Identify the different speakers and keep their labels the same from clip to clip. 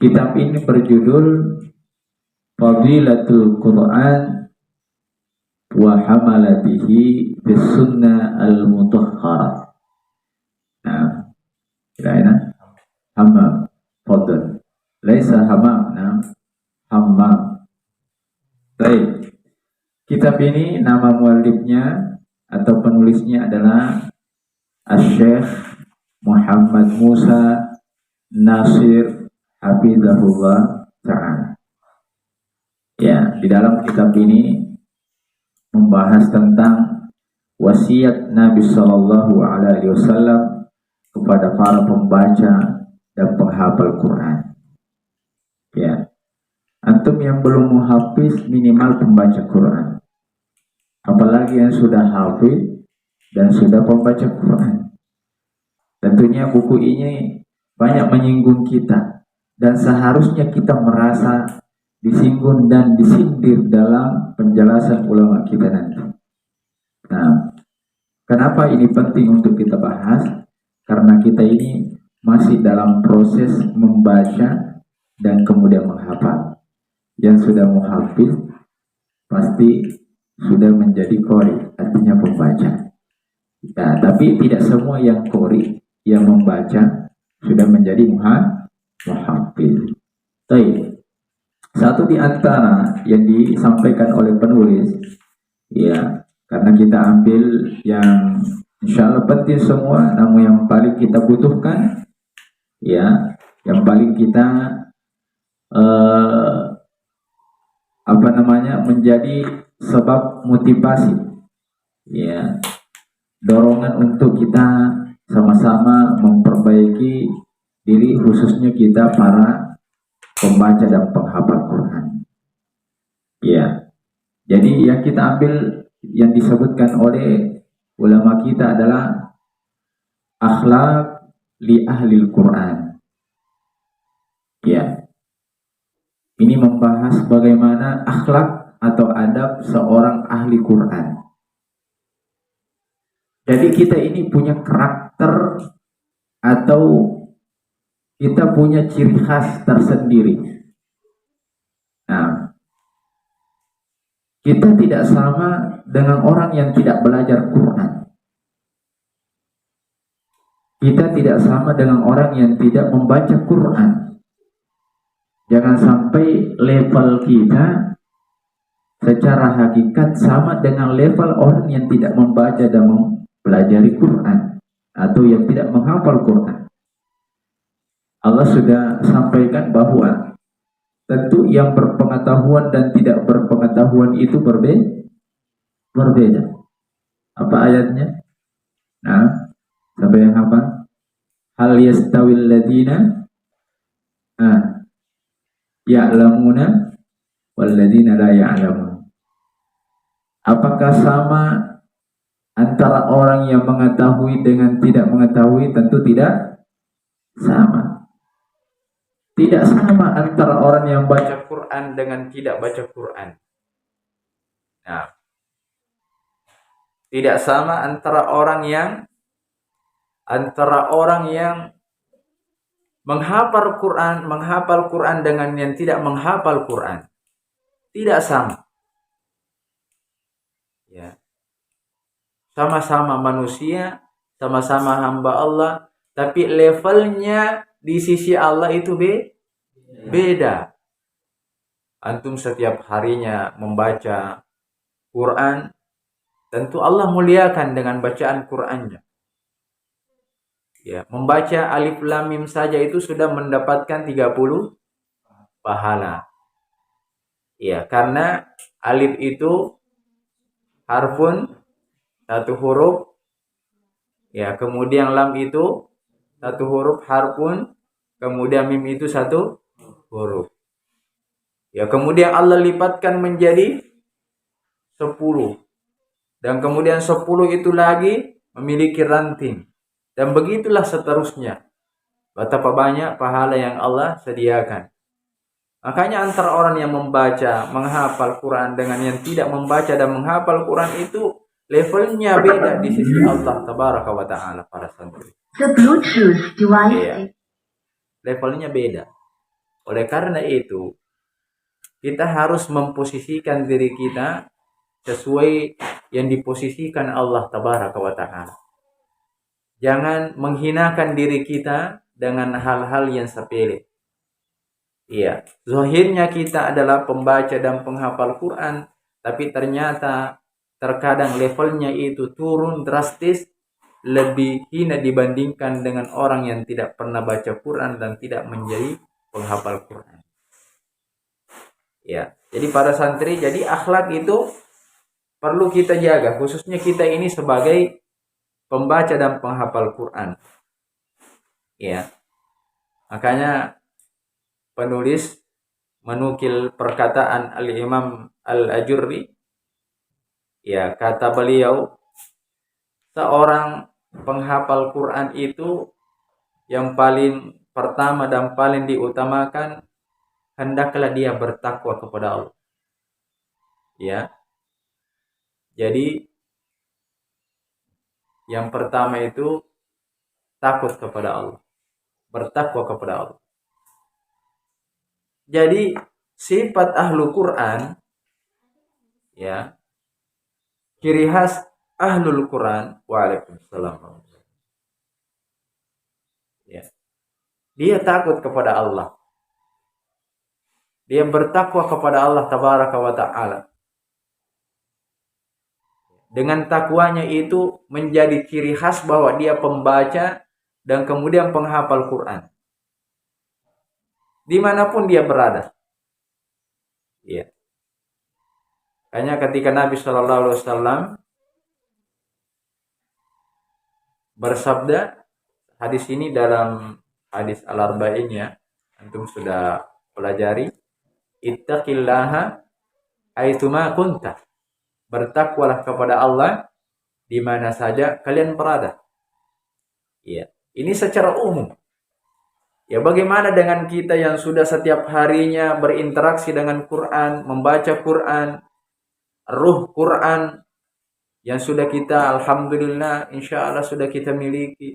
Speaker 1: Kitab ini berjudul Fadilatul Quran wa Hamalatihi bis Sunnah al-Mutahharah. Nah, kira-kira hammam, fadl. Laisa hammam, nah, hammam. Baik. Kitab ini nama muallifnya atau penulisnya adalah Asy-Syaikh Muhammad Musa Nasir Hafizahullah Ta'ala. Ya, di dalam kitab ini membahas tentang wasiat Nabi Sallallahu Alaihi Wasallam kepada para pembaca dan penghafal Quran. Ya, antum yang belum muhafiz minimal pembaca Quran, apalagi yang sudah hafiz dan sudah pembaca Quran. Tentunya buku ini banyak menyinggung kita, dan seharusnya kita merasa disinggung dan disindir dalam penjelasan ulama kita nanti. Nah, kenapa ini penting untuk kita bahas? Karena kita ini masih dalam proses membaca dan kemudian menghafal. Yang sudah muhafiz pasti sudah menjadi qori, artinya pembaca. Nah, tapi tidak semua yang qori, yang membaca sudah menjadi muhafiz. Baik. Satu di antara yang disampaikan oleh penulis, ya, karena kita ambil yang insya Allah penting semua, namun yang paling kita butuhkan, ya, yang paling kita menjadi sebab motivasi, ya, dorongan untuk kita sama-sama memperbaiki diri, khususnya kita para pembaca dan penghafal Quran. Ya, jadi yang kita ambil yang disebutkan oleh ulama kita adalah akhlak li ahli Quran. Ya, ini membahas bagaimana akhlak atau adab seorang ahli Quran. Jadi kita ini punya karakter atau kita punya ciri khas tersendiri. Nah, kita tidak sama dengan orang yang tidak belajar Quran. Kita tidak sama dengan orang yang tidak membaca Quran. Jangan sampai level kita secara hakikat sama dengan level orang yang tidak membaca dan mempelajari Quran atau yang tidak menghafal Quran. Allah sudah sampaikan bahwa tentu yang berpengetahuan dan tidak berpengetahuan itu berbeda. Apa ayatnya? Nah, sampai yang apa? Hal yastawil ladina ya'lamuna wal ladina la ya'lamun. Apakah sama antara orang yang mengetahui dengan tidak mengetahui? Tentu tidak sama. Tidak sama antara orang yang baca Quran dengan tidak baca Quran. Nah, tidak sama antara orang yang menghafal Quran dengan yang tidak menghafal Quran. Tidak sama. Ya. Sama-sama manusia, sama-sama hamba Allah, tapi levelnya di sisi Allah itu beda. Antum setiap harinya membaca Quran, tentu Allah muliakan dengan bacaan Qurannya. Ya, membaca alif lam mim saja itu sudah mendapatkan 30 pahala. Ya, karena alif itu harfun, satu huruf. Ya, kemudian lam itu satu huruf harfun, kemudian mim itu satu huruf. Ya, kemudian Allah lipatkan menjadi 10. Dan kemudian 10 itu lagi memiliki ranting. Dan begitulah seterusnya. Betapa banyak pahala yang Allah sediakan. Makanya antara orang yang membaca, menghafal Quran dengan yang tidak membaca dan menghafal Quran itu levelnya beda di sisi Allah Tabaraka wa Ta'ala para santri.
Speaker 2: The Bluetooth device.
Speaker 1: Iya. Levelnya beda. Oleh karena itu, kita harus memposisikan diri kita sesuai yang diposisikan Allah Tabaraka wa Ta'ala. Jangan menghinakan diri kita dengan hal-hal yang sepele. Iya, zahirnya kita adalah pembaca dan penghafal Quran, tapi ternyata terkadang levelnya itu turun drastis, lebih hina dibandingkan dengan orang yang tidak pernah baca Quran dan tidak menjadi penghafal Quran. Ya, jadi para santri, jadi akhlak itu perlu kita jaga, khususnya kita ini sebagai pembaca dan penghafal Quran. Ya, makanya penulis menukil perkataan Al-Imam Al-Ajurri. Ya, kata beliau, seorang penghafal Quran itu yang paling pertama dan paling diutamakan, hendaklah dia bertakwa kepada Allah. Ya. Jadi yang pertama itu takut kepada Allah, bertakwa kepada Allah. Jadi sifat ahlu Quran, ya, ciri khas ahlul Quran, waalaikumsalam, ya, dia takut kepada Allah, dia bertakwa kepada Allah Tabaraka wa Ta'ala. Dengan takwanya itu menjadi ciri khas bahwa dia pembaca dan kemudian penghafal Quran, dimanapun dia berada. Ya. Hanya ketika Nabi SAW bersabda, hadis ini dalam hadis Al-Arba'in, ya, antum sudah pelajari, ittaqillaha aitsuma kunta, bertakwalah kepada Allah di mana saja kalian berada. Ya, ini secara umum. Ya, bagaimana dengan kita yang sudah setiap harinya berinteraksi dengan Quran, membaca Quran, ruh Quran yang sudah kita, alhamdulillah, insya Allah sudah kita miliki.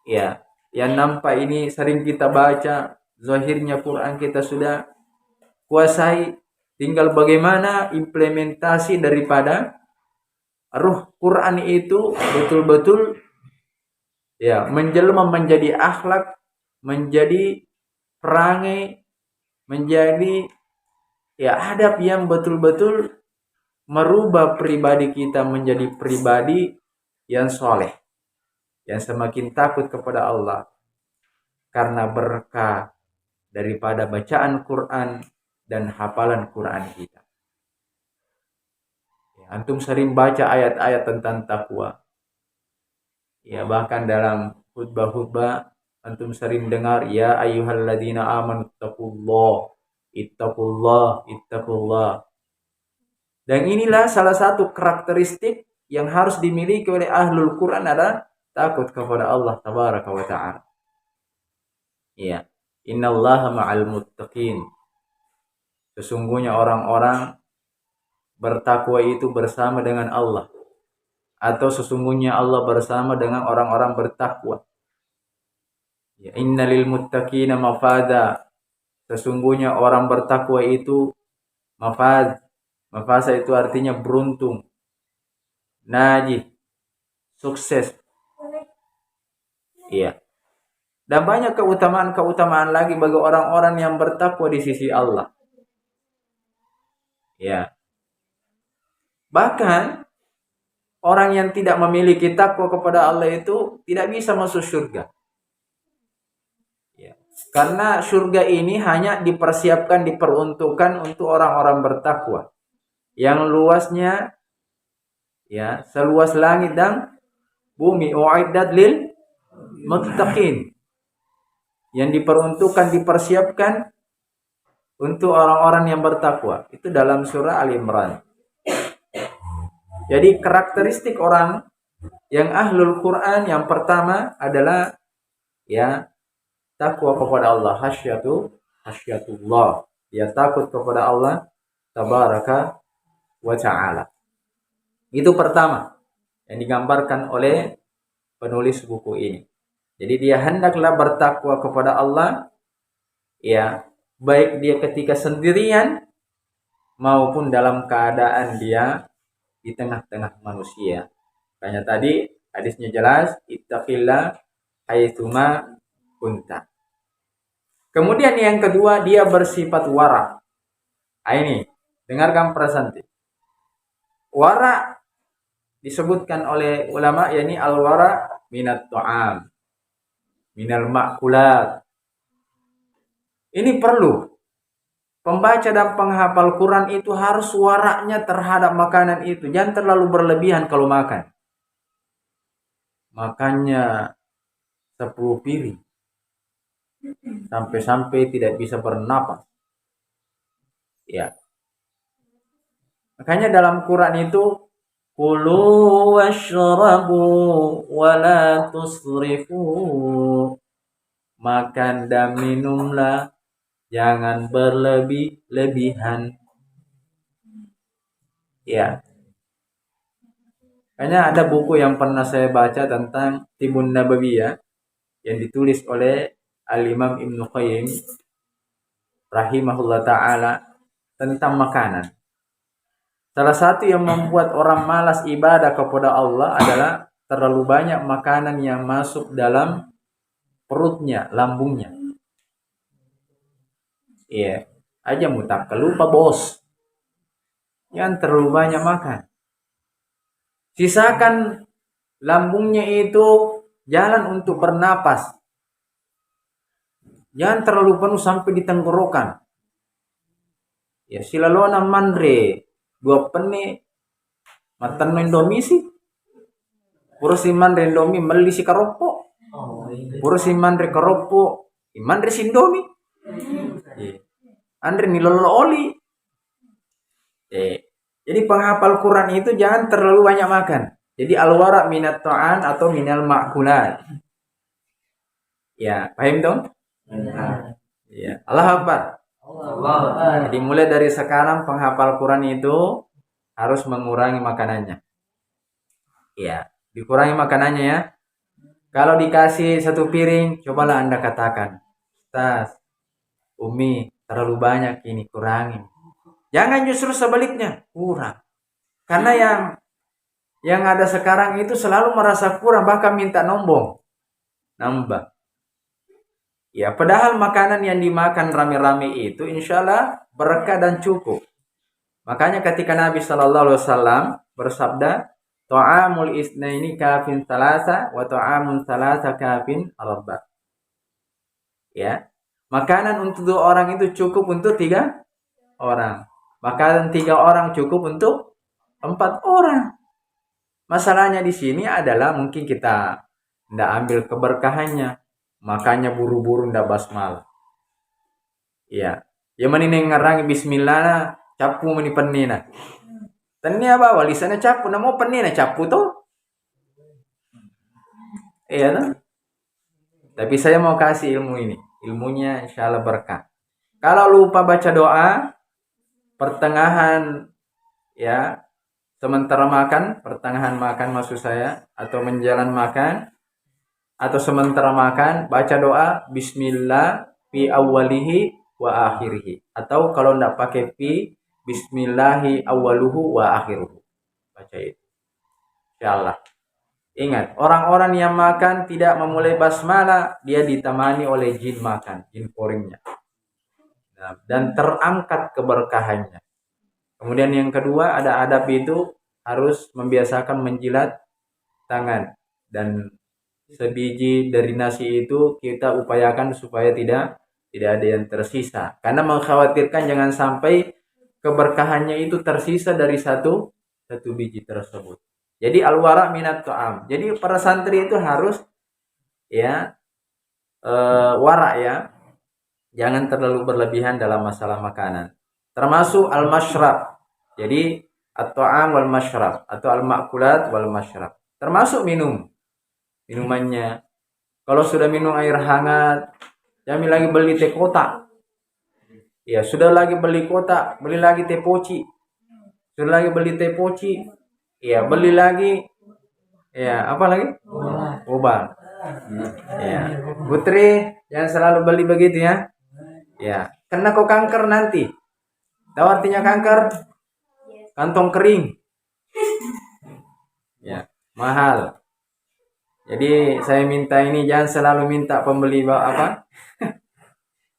Speaker 1: Ya, yang nampak ini sering kita baca, zahirnya Quran kita sudah kuasai. Tinggal bagaimana implementasi daripada ruh Quran itu betul-betul, ya, menjelma menjadi akhlak, menjadi perangai, menjadi, ya, adab yang betul-betul merubah pribadi kita menjadi pribadi yang soleh, yang semakin takut kepada Allah karena berkah daripada bacaan Quran dan hafalan Quran kita. Ya, antum sering baca ayat-ayat tentang takwa. Ya, bahkan dalam khutbah-khutbah antum sering dengar, ya ayyuhalladzina amanu ittaqullah, ittaqullah. Dan inilah salah satu karakteristik yang harus dimiliki oleh ahlul Quran, adalah takut kepada Allah Tabaraka wa Ta'ala. Ya, innallaha ma'al muttaqin. Sesungguhnya orang-orang bertakwa itu bersama dengan Allah, atau sesungguhnya Allah bersama dengan orang-orang bertakwa. Ya, innalil muttaqina mafada. Sesungguhnya orang bertakwa itu mafaz. Mafasa itu artinya beruntung, najih, sukses. Iya. Dan banyak keutamaan-keutamaan lagi bagi orang-orang yang bertakwa di sisi Allah. Ya. Bahkan orang yang tidak memiliki takwa kepada Allah itu tidak bisa masuk surga. Ya. Karena surga ini hanya dipersiapkan, diperuntukkan untuk orang-orang bertakwa, yang luasnya, ya, seluas langit dan bumi, uiddat lil muttaqin, yang diperuntukkan, dipersiapkan untuk orang-orang yang bertakwa. Itu dalam surah Al-Imran. Jadi karakteristik orang yang ahlul Quran yang pertama adalah, ya, takwa kepada Allah, hasyatullah. Dia takut kepada Allah Tabaraka wa Ta'ala. Itu pertama yang digambarkan oleh penulis buku ini. Jadi dia hendaklah bertakwa kepada Allah, Ya, baik dia ketika sendirian maupun dalam keadaan dia di tengah-tengah manusia. Makanya tadi hadisnya jelas, ittaqillah haitsuma kunta. Kemudian yang kedua, dia bersifat wara. Nah, ini dengarkan prasanti. Wara disebutkan oleh ulama, yakni al-wara minat ta'am, minal ma'kulat. Ini perlu pembaca dan penghafal Quran itu harus waraknya terhadap makanan itu. Jangan terlalu berlebihan kalau makan. Makannya 10 piring. Sampai-sampai tidak bisa bernapas. Ya. Makanya dalam Quran itu kulu washrabu wala tusrifu. Makan dan minumlah, jangan berlebih-lebihan. Ya. Kayaknya ada buku yang pernah saya baca tentang Tibun Nabawiyah yang ditulis oleh Al-Imam Ibnu Qayyim rahimahullah ta'ala tentang makanan. Salah satu yang membuat orang malas ibadah kepada Allah adalah terlalu banyak makanan yang masuk dalam perutnya, lambungnya. Iya, aja mutak lupa bos. Jangan terlalu banyak makan. Sisakan lambungnya itu jalan untuk bernapas. Jangan terlalu penuh sampai di tenggorokan. Ya, silalona mandre 2 peni matan Indomie sih. Puro si mandre Indomie meli si karopo. Puro si mandre karopo, mandre si Indomie. Andre nilolo oli. Jadi penghafal Quran itu jangan terlalu banyak makan. Jadi al-wara minat ta'an atau minal ma'kulat. Ya, paham dong? Ya, Allah Akbar. Jadi mulai dari sekarang penghafal Quran itu harus mengurangi makanannya. Ya, dikurangi makanannya ya. Kalau dikasih 1 piring, cobalah Anda katakan, Ustaz, Umi, terlalu banyak ini, kurangi. Jangan justru sebaliknya, kurang. Karena yang ada sekarang itu selalu merasa kurang, bahkan minta nambah. Ya, padahal makanan yang dimakan rame-rame itu insya Allah berkah dan cukup. Makanya ketika Nabi SAW bersabda, ta'amul isnaini kafin salasa wa ta'amun salasa kafin arba. Ya, makanan untuk 2 orang itu cukup untuk 3 orang. Makanan 3 orang cukup untuk 4 orang. Masalahnya di sini adalah mungkin kita tidak ambil keberkahannya, makanya buru-buru ndak basmalah. Ya, yang menini ngarang bismillah capu meni penina. Tanya apa walisana capu namo penina capu tuh. Iya tuh. Tapi saya mau kasih ilmu ini. Ilmunya insyaallah berkah. Kalau lupa baca doa pertengahan ya, sementara makan, pertengahan makan maksud saya, atau menjelang makan, atau sementara makan, baca doa bismillah fi awwalihi wa akhirihi. Atau kalau tidak pakai fi, bismillahi awwaluhu wa akhiruhu. Baca itu. Insyaallah. Ingat, orang-orang yang makan tidak memulai basmalah, dia ditemani oleh jin makan, jin koringnya. Nah, dan terangkat keberkahannya. Kemudian yang kedua, ada adab itu harus membiasakan menjilat tangan. Dan sebiji dari nasi itu kita upayakan supaya tidak ada yang tersisa. Karena mengkhawatirkan jangan sampai keberkahannya itu tersisa dari satu biji tersebut. Jadi al-wara minat ta'am. Jadi para santri itu harus ya wara ya. Jangan terlalu berlebihan dalam masalah makanan. Termasuk al-masyrab. Jadi at-ta'am wal masyrab atau al-ma'kulat wal masyrab. Termasuk minumannya. Kalau sudah minum air hangat, jangan lagi beli teh kotak. Ya, sudah lagi beli kotak, beli lagi teh poci. Sudah lagi beli teh poci. Ya, beli lagi. Ya, apa lagi? Obat. Ya. Putri, jangan selalu beli begitu ya. Ya, kena kok kanker nanti. Tahu artinya kanker? Kantong kering. Ya, mahal. Jadi saya minta ini jangan selalu minta pembeli apa?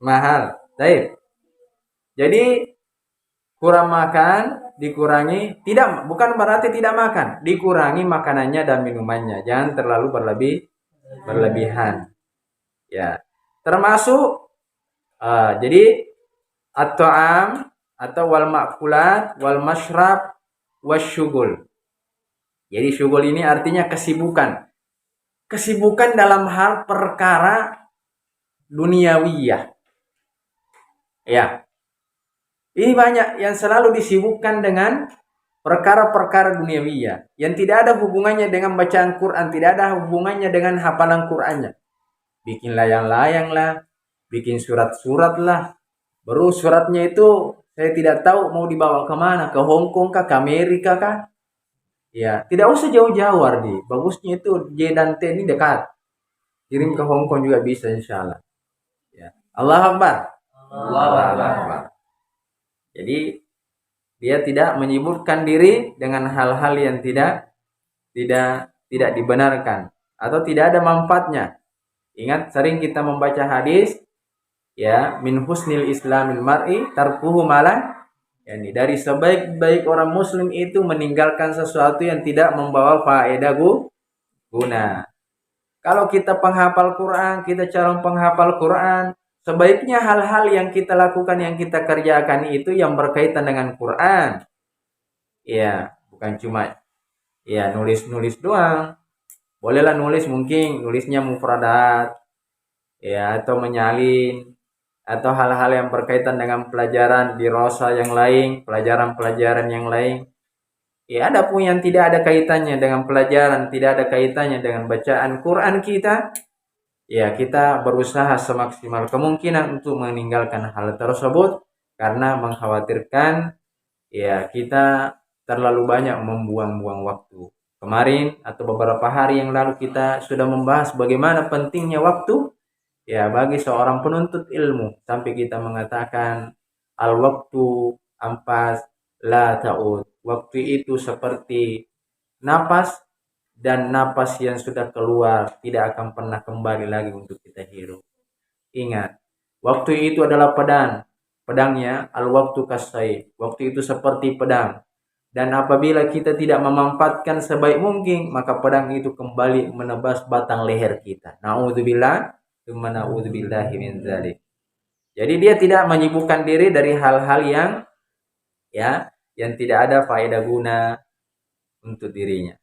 Speaker 1: Mahal. Baik. Jadi kurang makan, dikurangi, tidak, bukan berarti tidak makan, dikurangi makanannya dan minumannya, jangan terlalu berlebihan. Ya, termasuk jadi at-ta'am atau wal ma'kulat wal masyrab wasyugul. Jadi syugul ini artinya kesibukan. Kesibukan dalam hal perkara duniawiyah. Ya. Ini banyak yang selalu disibukkan dengan perkara-perkara duniawiyah yang tidak ada hubungannya dengan bacaan Quran, tidak ada hubungannya dengan hafalan Qurannya. Bikin layang-layang lah, bikin surat-surat lah. Baru suratnya itu saya tidak tahu mau dibawa kemana, ke Hong Kong kah, ke Amerika kah? Ya, tidak usah jauh-jauh Ardi. Bagusnya itu J dan T ini dekat. Kirim ke Hong Kong juga bisa insya Allah. Ya. Allah Akbar. Allah Akbar. Jadi dia tidak menyibukkan diri dengan hal-hal yang tidak dibenarkan atau tidak ada manfaatnya. Ingat sering kita membaca hadis ya, min husnil islamil mar'i tarkuhu malan, yani dari sebaik-baik orang muslim itu meninggalkan sesuatu yang tidak membawa faedah guna. Kalau kita penghafal Quran, kita calon penghafal Quran, sebaiknya hal-hal yang kita lakukan, yang kita kerjakan itu yang berkaitan dengan Quran. Ya, bukan cuma ya nulis-nulis doang. Bolehlah nulis, mungkin nulisnya mufradat ya, atau menyalin, atau hal-hal yang berkaitan dengan pelajaran di rosa yang lain, pelajaran-pelajaran yang lain. Ya, ada pun yang tidak ada kaitannya dengan pelajaran, tidak ada kaitannya dengan bacaan Quran kita. Ya, kita berusaha semaksimal kemungkinan untuk meninggalkan hal tersebut karena mengkhawatirkan ya kita terlalu banyak membuang-buang waktu. Kemarin atau beberapa hari yang lalu kita sudah membahas bagaimana pentingnya waktu ya bagi seorang penuntut ilmu, sampai kita mengatakan al waktu ampas la ta'ud. Waktu itu seperti napas, dan napas yang sudah keluar tidak akan pernah kembali lagi untuk kita hirup. Ingat, waktu itu adalah pedang. Pedangnya al-waktu kasai. Waktu itu seperti pedang. Dan apabila kita tidak memanfaatkan sebaik mungkin, maka pedang itu kembali menebas batang leher kita. Na'udzubillah, tsumma na'udzubillahi min dzalik. Jadi dia tidak menyibukkan diri dari hal-hal yang ya, yang tidak ada faedah guna untuk dirinya.